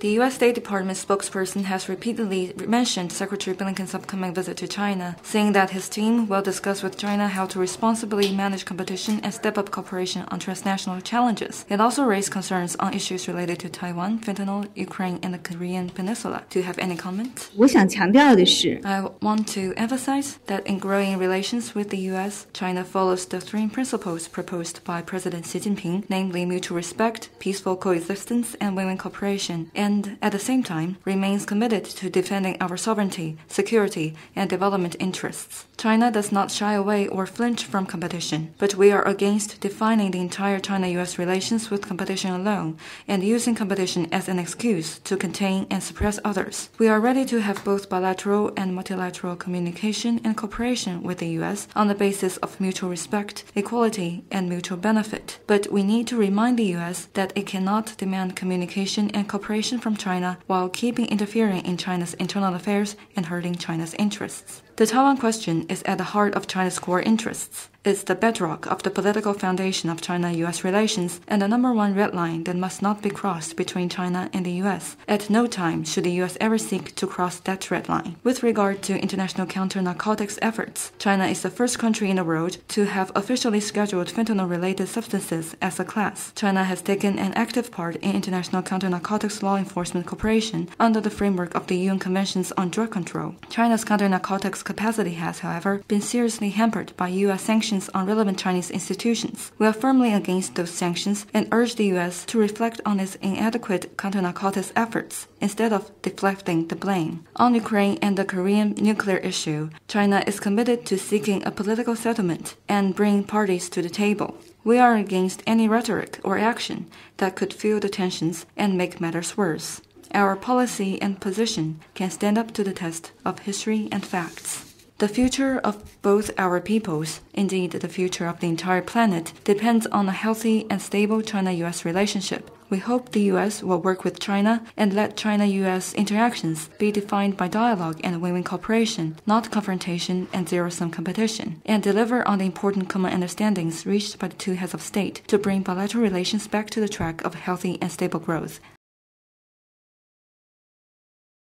The U.S. State Department spokesperson has repeatedly mentioned Secretary Blinken's upcoming visit to China, saying that his team will discuss with China how to responsibly manage competition and step up cooperation on transnational challenges. It also raised concerns on issues related to Taiwan, fentanyl, Ukraine, and the Korean Peninsula. Do you have any comments? 我想强调的是 I want to emphasize that in growing relations with the U.S., China follows the three principles proposed by President Xi Jinping, namely mutual respect, peaceful coexistence, and win-win cooperation, and at the same time remains committed to defending our sovereignty, security, and development interests. China does not shy away or flinch from competition, but we are against defining the entire China-U.S. relations with competition alone and using competition as an excuse to contain and suppress others. We are ready to have both bilateral and multilateral communication and cooperation with the U.S. on the basis of mutual respect, equality, and mutual benefit. But we need to remind the U.S. that it cannot demand communication and cooperation from China while keeping interfering in China's internal affairs and hurting China's interests. The Taiwan question is at the heart of China's core interests. It's the bedrock of the political foundation of China-U.S. relations and the number one red line that must not be crossed between China and the U.S. At no time should the U.S. ever seek to cross that red line. With regard to international counter-narcotics efforts, China is the first country in the world to have officially scheduled fentanyl-related substances as a class. China has taken an active part in international counter-narcotics law enforcement cooperation under the framework of the UN Conventions on Drug Control. China's counter-narcotics capacity has, however, been seriously hampered by U.S. sanctions on relevant Chinese institutions. We are firmly against those sanctions and urge the U.S. to reflect on its inadequate counter-narcotics efforts instead of deflecting the blame. On Ukraine and the Korean nuclear issue, China is committed to seeking a political settlement and bring parties to the table. We are against any rhetoric or action that could fuel the tensions and make matters worse. Our policy and position can stand up to the test of history and facts. The future of both our peoples, indeed the future of the entire planet, depends on a healthy and stable China-U.S. relationship. We hope the U.S. will work with China and let China-U.S. interactions be defined by dialogue and win-win cooperation, not confrontation and zero-sum competition, and deliver on the important common understandings reached by the two heads of state to bring bilateral relations back to the track of healthy and stable growth.